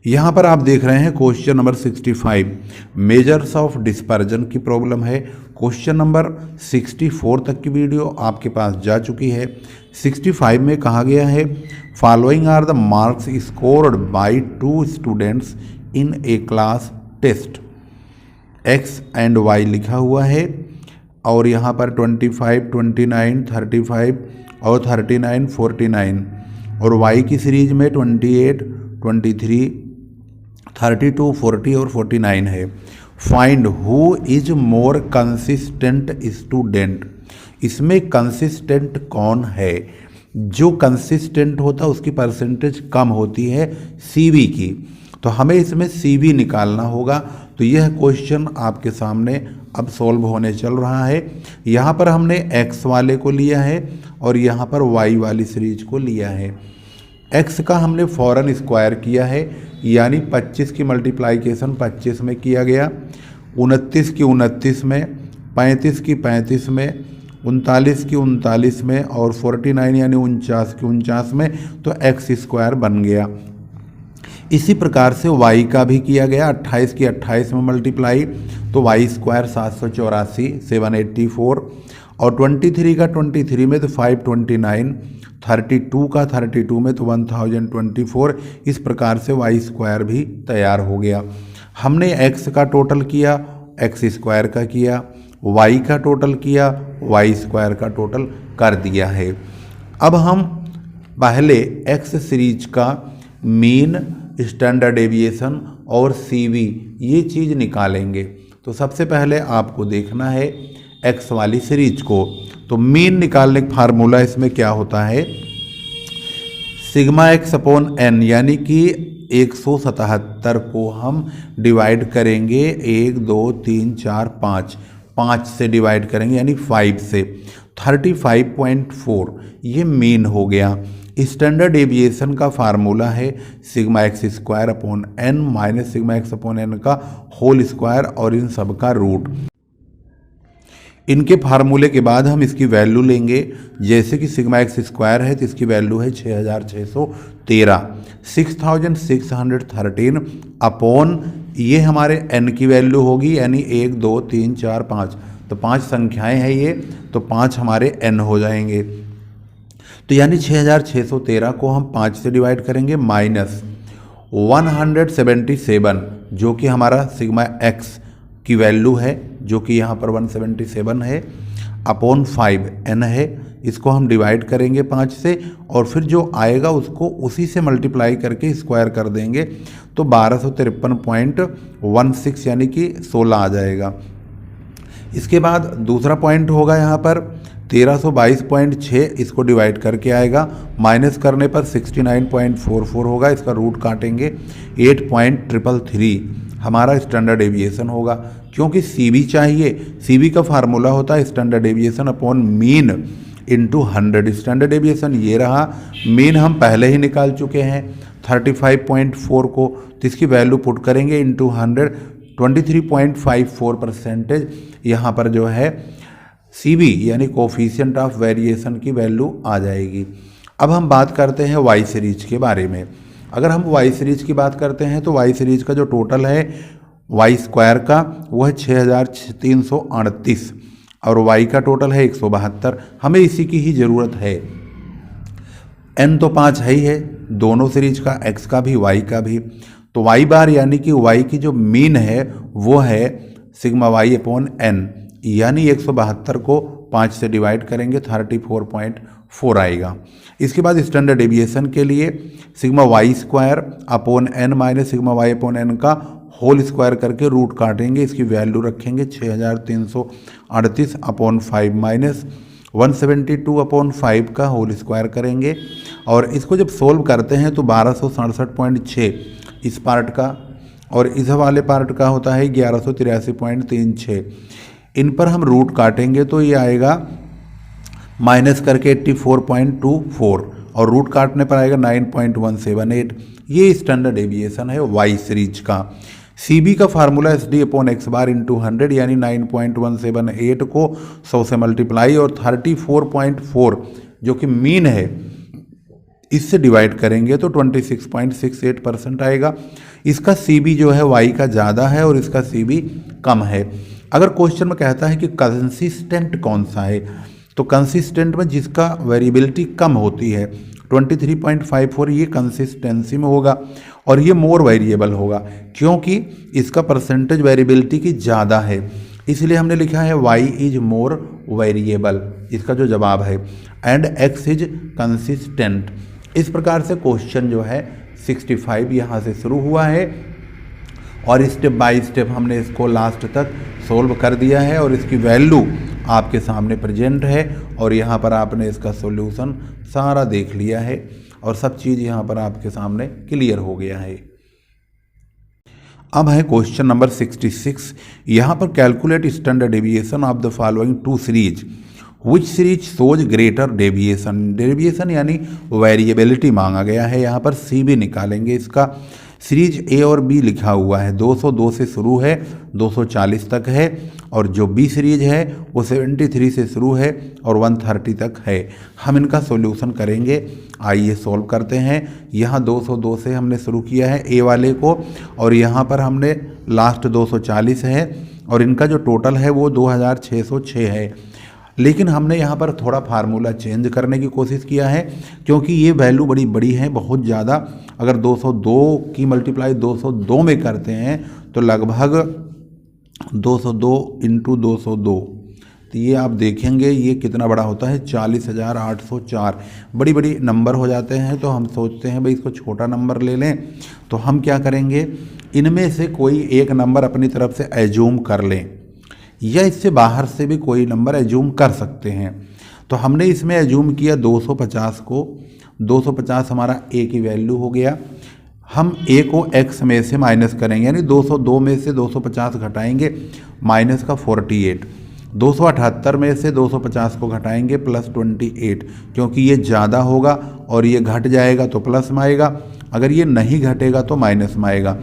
यहाँ पर आप देख रहे हैं question number 65 measures of dispersion की प्रॉब्लम है। क्वेश्चन नंबर 64 तक की वीडियो आपके पास जा चुकी है। 65 में कहा गया है following are the marks scored by 2 students in a class test. X and Y लिखा हुआ है और यहाँ पर 25, 29, 35 और 39, 49 और वाई की सीरीज में 28, 23, 32, 40 और 49 है। Find who is more consistent student. इसमें कंसिस्टेंट कौन है? जो कंसिस्टेंट होता है उसकी परसेंटेज कम होती है सीवी की, तो हमें इसमें सीवी निकालना होगा। तो यह क्वेश्चन आपके सामने अब सॉल्व होने चल रहा है। यहाँ पर हमने एक्स वाले को लिया है और यहाँ पर वाई वाली सीरीज को लिया है। एक्स का हमने फौरन स्क्वायर किया है, यानी 25 की मल्टीप्लाइकेशन 25 में किया गया, 29 की 29 में, 35 की 35 में, 39 की 39 में और 49 यानी 49 की 49 में, तो एक्स स्क्वायर बन गया। इसी प्रकार से वाई का भी किया गया, 28 की 28 में मल्टीप्लाई, तो वाई स्क्वायर 784, 784 और 23 का 23 में तो 529, 32 का 32 में तो 1024। इस प्रकार से वाई स्क्वायर भी तैयार हो गया। हमने एक्स का टोटल किया, एक्स स्क्वायर का किया, वाई का टोटल किया, वाई स्क्वायर का टोटल कर दिया है। अब हम पहले एक्स सीरीज का मीन, स्टैंडर्ड डेविएशन और सीवी ये चीज़ निकालेंगे। तो सबसे पहले आपको देखना है एक्स वाली सीरीज को। तो मीन निकालने का फार्मूला इसमें क्या होता है, सिग्मा एक्स अपॉन एन, यानी कि 177 को हम डिवाइड करेंगे 1, 2, 3, 4, 5 से डिवाइड करेंगे यानी 5 से, 35.4 ये मीन हो गया। स्टैंडर्ड डेविएशन का फार्मूला है sigma X square upon N minus sigma X upon N का होल स्क्वायर और इन सब का रूट। इनके फार्मूले के बाद हम इसकी वैल्यू लेंगे। जैसे कि सिग्मा एक्स स्क्वायर है तो इसकी वैल्यू है 6613, 6613 अपॉन ये हमारे n की वैल्यू होगी, यानी 1, 2, 3, 4, 5, तो 5 संख्याएं हैं ये, तो 5 हमारे n हो जाएंगे। तो यानी 6613 को हम 5 से डिवाइड करेंगे माइनस 177 जो कि हमारा सिग्मा एक्स की वैल्यू है, जो कि यहाँ पर 177 है, अपॉन 5 n है। इसको हम डिवाइड करेंगे 5 से और फिर जो आएगा उसको उसी से मल्टीप्लाई करके स्क्वायर कर देंगे, तो 1253.16 यानी कि 16 आ जाएगा। इसके बाद दूसरा पॉइंट होगा यहाँ पर 1322.6, इसको डिवाइड करके आएगा, माइनस करने पर 69.44 होगा, इसका रूट काटेंगे 8.333 हमारा स्टैंडर्ड डेविएशन होगा। क्योंकि सीवी चाहिए, सीवी का फार्मूला होता है standard deviation upon mean into 100। Standard deviation ये रहा, मीन हम पहले ही निकाल चुके हैं 35.4 को, तो इसकी वैल्यू पुट करेंगे इंटू 100, 23.54% यहाँ पर जो है सीवी यानी कोफिशिएंट ऑफ वेरिएशन की वैल्यू आ जाएगी। अब हम बात करते हैं वाई सीरीज के बारे में। अगर हम वाई सीरीज की बात करते हैं तो वाई सीरीज का जो टोटल है वाई स्क्वायर का वो है 6338 और वाई का टोटल है 172। हमें इसी की ही ज़रूरत है। n तो 5 है ही है दोनों सीरीज का, x का भी वाई का भी। तो वाई बार यानी कि वाई की जो मीन है वो है सिग्मा वाई अपॉन एन, यानी 172 को 5 से डिवाइड करेंगे 34.4 आएगा। इसके बाद स्टैंडर्ड डेविएशन के लिए sigma Y square upon N minus sigma Y upon N का होल स्क्वायर करके रूट काटेंगे, इसकी वैल्यू रखेंगे 6338 अपॉन 5 माइनस 172 अपॉन 5 का होल स्क्वायर करेंगे और इसको जब सोल्व करते हैं तो 1267.6 इस पार्ट का और इस वाले पार्ट का होता है 1183.36। इन पर हम रूट काटेंगे तो ये आएगा माइनस करके 84.24 और रूट काटने पर आएगा 9.178। ये स्टैंडर्ड डेविएशन है वाई सीरीज का। सीबी का formula S D upon X bar into 100 यानी 9.178 को 100 से मल्टीप्लाई और 34.4 जो कि मीन है इससे डिवाइड करेंगे तो 26.68% आएगा। इसका CB जो है y का ज़्यादा है और इसका CB कम है। अगर क्वेश्चन में कहता है कि कंसिस्टेंट कौन सा है, तो कंसिस्टेंट में जिसका वेरिएबिलिटी कम होती है 23.54 ये कंसिस्टेंसी में होगा और ये मोर वेरिएबल होगा क्योंकि इसका परसेंटेज वेरिएबिलिटी की ज़्यादा है, इसलिए हमने लिखा है y इज मोर वेरिएबल, इसका जो जवाब है, एंड x इज कंसिस्टेंट। इस प्रकार से क्वेश्चन जो है 65 यहाँ से शुरू हुआ है और स्टेप बाय स्टेप हमने इसको लास्ट तक सोल्व कर दिया है और इसकी वैल्यू आपके सामने प्रेजेंट है और यहाँ पर आपने इसका सॉल्यूशन सारा देख लिया है और सब चीज़ यहाँ पर आपके सामने क्लियर हो गया है। अब है क्वेश्चन नंबर 66। यहाँ पर calculate standard deviation of the following two series, which series shows greater deviation. Deviation यानी वेरिएबिलिटी मांगा गया है, यहाँ पर CB निकालेंगे। इसका सीरीज A और B लिखा हुआ है, 202 से शुरू है 240 तक है और जो B सीरीज है वो 73 से शुरू है और 130 तक है। हम इनका सॉल्यूशन करेंगे, आइए सॉल्व करते हैं। यहाँ 202 से हमने शुरू किया है A वाले को और यहाँ पर हमने लास्ट 240 है और इनका जो टोटल है वो 2606 है। लेकिन हमने यहाँ पर थोड़ा फार्मूला चेंज करने की कोशिश किया है क्योंकि ये वैल्यू बड़ी बड़ी है, बहुत ज़्यादा। अगर 202 की मल्टीप्लाई 202 में करते हैं तो लगभग 202 इंटू 202, तो ये आप देखेंगे ये कितना बड़ा होता है, 40,804। बड़ी बड़ी नंबर हो जाते हैं तो हम सोचते हैं भाई इसको छोटा नंबर ले लें। तो हम क्या करेंगे, इनमें से कोई एक नंबर अपनी तरफ से एज्यूम कर लें या इससे बाहर से भी कोई नंबर एज्यूम कर सकते हैं। तो हमने इसमें एज्यूम किया 250 को, 250 हमारा A की वैल्यू हो गया। हम A को x में से माइनस करेंगे यानी 202 में से 250 घटाएंगे माइनस का 48, 278 में से 250 को घटाएंगे प्लस 28, क्योंकि ये ज़्यादा होगा और ये घट जाएगा तो प्लस में आएगा, अगर ये नहीं घटेगा तो माइनस में आएगा।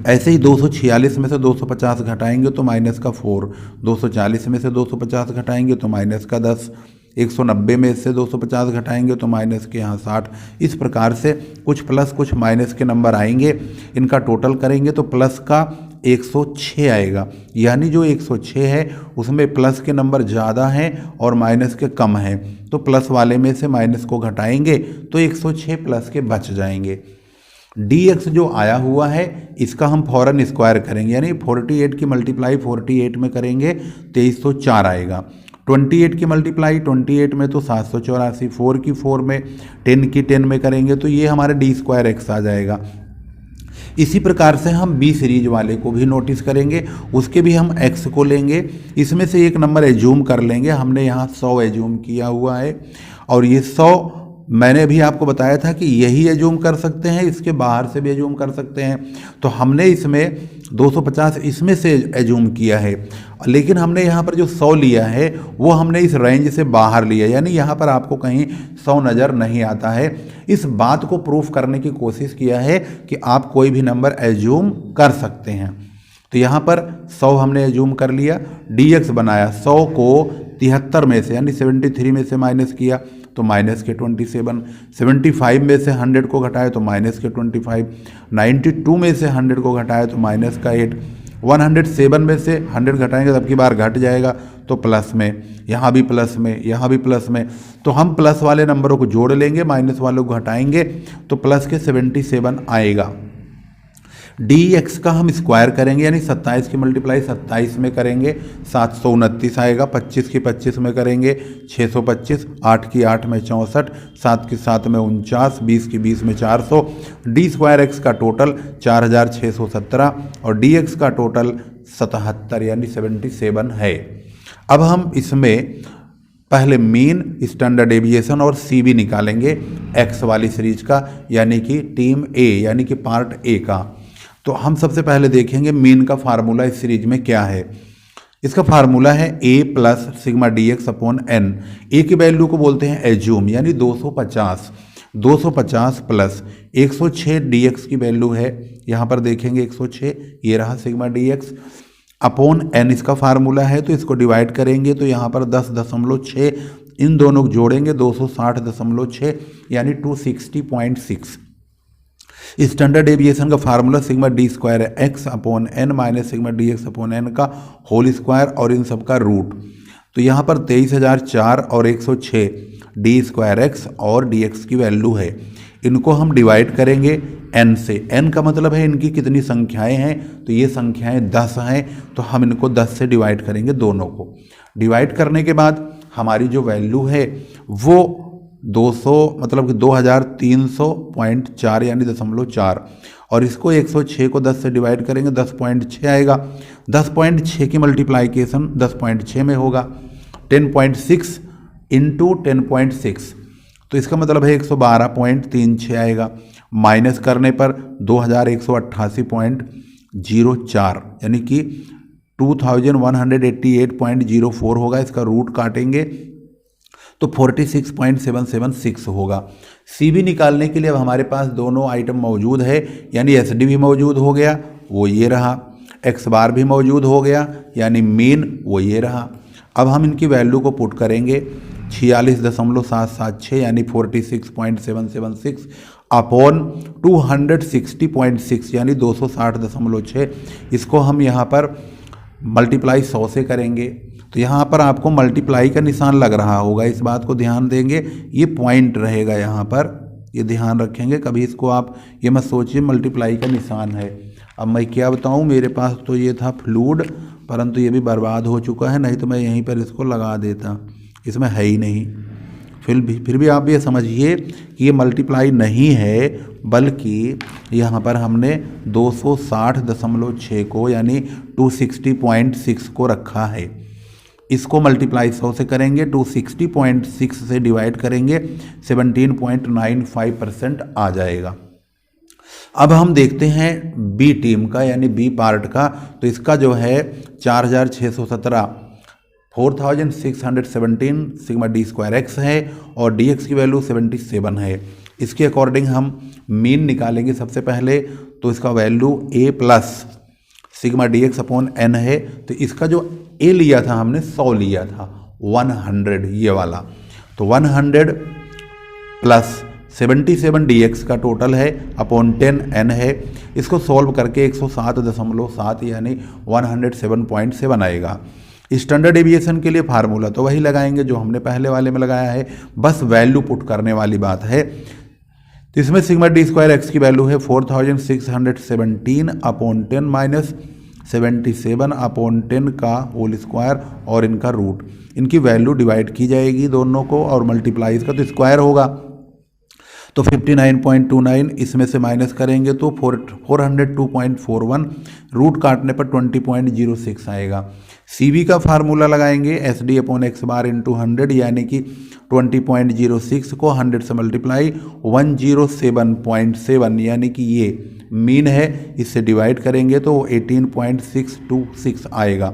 ऐसे ही 246 में से 250 घटाएंगे तो माइनस का 4, 240 में से 250 घटाएंगे तो माइनस का 10, 190 में से 250 घटाएंगे तो माइनस के यहाँ 60। इस प्रकार से कुछ प्लस कुछ माइनस के नंबर आएंगे, इनका टोटल करेंगे तो प्लस का 106 आएगा। यानी जो 106 है उसमें प्लस के नंबर ज़्यादा हैं और माइनस के कम हैं, तो प्लस वाले में से माइनस को घटाएंगे तो 106 प्लस के बच जाएंगे। dx जो आया हुआ है इसका हम फौरन स्क्वायर करेंगे, यानी 48 की मल्टीप्लाई 48 में करेंगे 2304 आएगा। 28 की मल्टीप्लाई 28 में तो 784, 4 की 4 में, 10 की 10 में करेंगे तो ये हमारे d²x आ जाएगा। इसी प्रकार से हम B सीरीज वाले को भी नोटिस करेंगे, उसके भी हम x को लेंगे, इसमें से एक नंबर एज्यूम कर लेंगे। हमने यहाँ 100 एज्यूम किया हुआ है और ये 100 मैंने भी आपको बताया था कि यही एज्यूम कर सकते हैं, इसके बाहर से भी एज्यूम कर सकते हैं। तो हमने इसमें 250 इसमें से एज्यूम किया है, लेकिन हमने यहाँ पर जो 100 लिया है वो हमने इस रेंज से बाहर लिया, यानी यहाँ पर आपको कहीं 100 नज़र नहीं आता है। इस बात को प्रूफ करने की कोशिश किया है कि आप कोई भी नंबर एज्यूम कर सकते हैं। तो यहाँ पर 100 हमने एज्यूम कर लिया, dx बनाया, 100 को 73 में से यानी 73 में से माइनस किया तो माइनस के 27, 75 में से 100 को घटाए तो माइनस के 25, 92 में से 100 को घटाए तो माइनस का 8, 107 में से 100 घटाएंगे तब की बार घट जाएगा तो प्लस में, यहाँ भी प्लस में, यहाँ भी प्लस में। तो हम प्लस वाले नंबरों को जोड़ लेंगे, माइनस वालों को घटाएंगे तो प्लस के 77 आएगा। dx का हम स्क्वायर करेंगे यानी 27 की मल्टीप्लाई 27 में करेंगे 729 आएगा, 25 की 25 में करेंगे 625, 8 की 8 में 64, 7 की 7 में 49, 20 की 20 में 400। d²x का टोटल 4617 और dx का टोटल 77 यानी 77 है। अब हम इसमें पहले मीन, स्टैंडर्ड डेविएशन और CB निकालेंगे x वाली सीरीज का, यानी कि टीम A यानी कि पार्ट A का। तो हम सबसे पहले देखेंगे मीन का फार्मूला इस सीरीज में क्या है। इसका फार्मूला है a plus sigma dx upon n। a की वैल्यू को बोलते हैं एज्यूम यानी 250, 250 प्लस 106 dx की वैल्यू है, यहाँ पर देखेंगे 106, ये रहा सिग्मा dx अपॉन n इसका फार्मूला है। तो इसको डिवाइड करेंगे तो यहाँ पर 10.6, इन दोनों को जोड़ेंगे 260.6 यानी 260.6। स्टैंडर्ड डेविएशन का फार्मूला सिग्मा डी स्क्वायर है X upon N minus sigma D X upon N का होल स्क्वायर और इन सब का रूट। तो यहाँ पर 23,004 और 106 डी स्क्वायर एक्स और डी एक्स की वैल्यू है। इनको हम डिवाइड करेंगे n से। n का मतलब है इनकी कितनी संख्याएं हैं, तो ये संख्याएं 10 हैं, तो हम इनको 10 से डिवाइड करेंगे दोनों को। डिवाइड करने के बाद हमारी जो वैल्यू है वो 200 मतलब कि 2300.4 यानी 0.4, और इसको 106 को 10 से डिवाइड करेंगे 10.6 आएगा। 10.6 की मल्टीप्लाइकेशन 10.6 में होगा 10.6 इंटू 10.6, तो इसका मतलब है 112.36 आएगा। माइनस करने पर 2188.04 यानी कि 2188.04 होगा। इसका रूट काटेंगे तो 46.776 होगा। सीबी निकालने के लिए अब हमारे पास दोनों आइटम मौजूद है, यानी एसडी भी मौजूद हो गया, वो ये रहा, एक्स बार भी मौजूद हो गया, यानी मीन वो ये रहा। अब हम इनकी वैल्यू को पुट करेंगे 46.776 यानी 46.776 अपॉन 260.6 यानी 260.6। इसको हम यहाँ पर मल्टीप्लाई 100 से करेंगे, तो यहाँ पर आपको मल्टीप्लाई का निशान लग रहा होगा, इस बात को ध्यान देंगे, ये पॉइंट रहेगा यहाँ पर, ये ध्यान रखेंगे। कभी इसको आप ये मत सोचिए मल्टीप्लाई का निशान है। अब मैं क्या बताऊँ, मेरे पास तो ये था फ्लूड, परंतु ये भी बर्बाद हो चुका है, नहीं तो मैं यहीं पर इसको लगा देता, इसमें है ही नहीं। फिर भी आप ये समझिए कि ये मल्टीप्लाई नहीं है, बल्कि यहाँ पर हमने 260.6 को यानी 260.6 को रखा है। इसको मल्टीप्लाई 100 से करेंगे, 260.6 से डिवाइड करेंगे 17.95% आ जाएगा। अब हम देखते हैं बी टीम का यानी बी पार्ट का, तो इसका जो है 4617 4617 सिग्मा डी स्क्वायर एक्स है और डी एक्स की वैल्यू 77 है। इसके अकॉर्डिंग हम मीन निकालेंगे सबसे पहले, तो इसका value a plus sigma D X upon N है। तो इसका जो a लिया था हमने 100 लिया था, 100 ये वाला, तो 100 प्लस 77 dx का टोटल है अपॉन 10 n है। इसको सॉल्व करके 107.7 यानी 107.7 आएगा। स्टैंडर्ड डेविएशन के लिए फार्मूला तो वही लगाएंगे जो हमने पहले वाले में लगाया है, बस वैल्यू पुट करने वाली बात है। तो इसमें सिग्मा डी स्क्वायर एक्स की वैल्यू है 4617 अपॉन 10 माइनस 77 अपॉन 10 का होल स्क्वायर और इनका रूट। इनकी वैल्यू डिवाइड की जाएगी दोनों को और मल्टीप्लाई इसका तो स्क्वायर होगा, तो 59.29 इसमें से माइनस करेंगे तो 402.41, रूट काटने पर 20.06 आएगा। सीबी का फार्मूला लगाएंगे S D upon X bar into 100 यानी कि 20.06 को 100 से मल्टीप्लाई 107.7 यानी कि ये मीन है, इससे डिवाइड करेंगे तो 18.626 आएगा।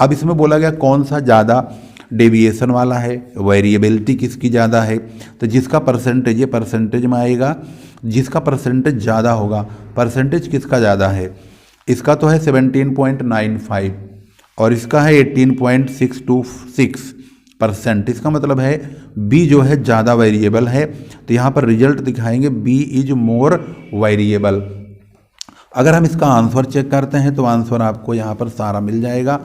अब इसमें बोला गया कौन सा ज़्यादा डेविएशन वाला है, वेरिएबिलिटी किसकी ज़्यादा है, तो जिसका परसेंटेज ये परसेंटेज में आएगा, जिसका परसेंटेज ज़्यादा होगा। परसेंटेज किसका ज़्यादा है, इसका तो है 17.95 और इसका है 18.626%। इसका मतलब है बी जो है ज़्यादा वेरिएबल है, तो यहाँ पर रिजल्ट दिखाएंगे बी इज मोर वेरिएबल। अगर हम इसका आंसर चेक करते हैं तो आंसर आपको यहाँ पर सारा मिल जाएगा।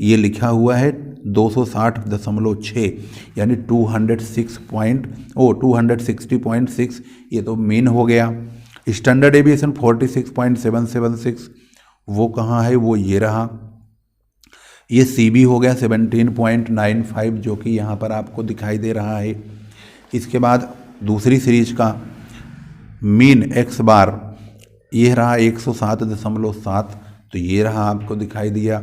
ये लिखा हुआ है 260.6 यानी 260.6, ये तो मीन हो गया। स्टैंडर्ड डेविएशन 46.776 वो कहाँ है, वो ये रहा। ये सीबी हो गया 17.95 जो कि यहाँ पर आपको दिखाई दे रहा है। इसके बाद दूसरी सीरीज का मीन एक्स बार ये रहा 107.7, तो ये रहा आपको दिखाई दिया।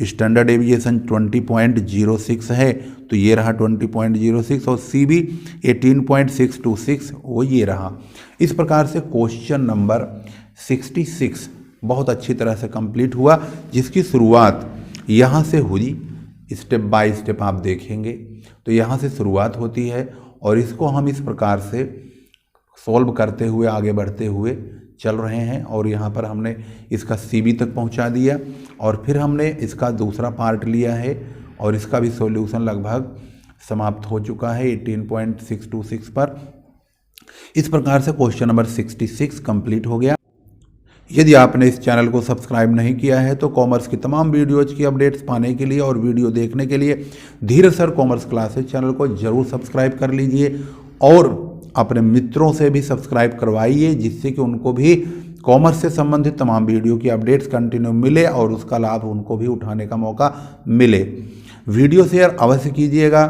स्टैंडर्ड डेविएशन 20.06 है, तो ये रहा 20.06 और सीबी 18.626 वो ये रहा। इस प्रकार से क्वेश्चन नंबर 66 बहुत अच्छी तरह से कंप्लीट हुआ, जिसकी शुरुआत यहाँ से हुई। स्टेप बाय स्टेप आप देखेंगे तो यहाँ से शुरुआत होती है और इसको हम इस प्रकार से सॉल्व करते हुए आगे बढ़ते हुए चल रहे हैं और यहाँ पर हमने इसका सीबी तक पहुँचा दिया और फिर हमने इसका दूसरा पार्ट लिया है और इसका भी सॉल्यूशन लगभग समाप्त हो चुका है 18.626 पर। इस प्रकार से क्वेश्चन नंबर 66 कंप्लीट हो गया। यदि आपने इस चैनल को सब्सक्राइब नहीं किया है तो कॉमर्स की तमाम वीडियोज की अपडेट्स पाने के लिए और वीडियो देखने के लिए धीरज सर कॉमर्स क्लासेस चैनल को जरूर सब्सक्राइब कर लीजिए और अपने मित्रों से भी सब्सक्राइब करवाइए, जिससे कि उनको भी कॉमर्स से संबंधित तमाम वीडियो की अपडेट्स कंटिन्यू मिले और उसका लाभ उनको भी उठाने का मौका मिले। वीडियो शेयर अवश्य कीजिएगा।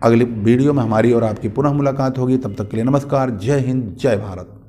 अगली वीडियो में हमारी और आपकी पुनः मुलाकात होगी। तब तक के लिए नमस्कार। जय हिंद, जय भारत।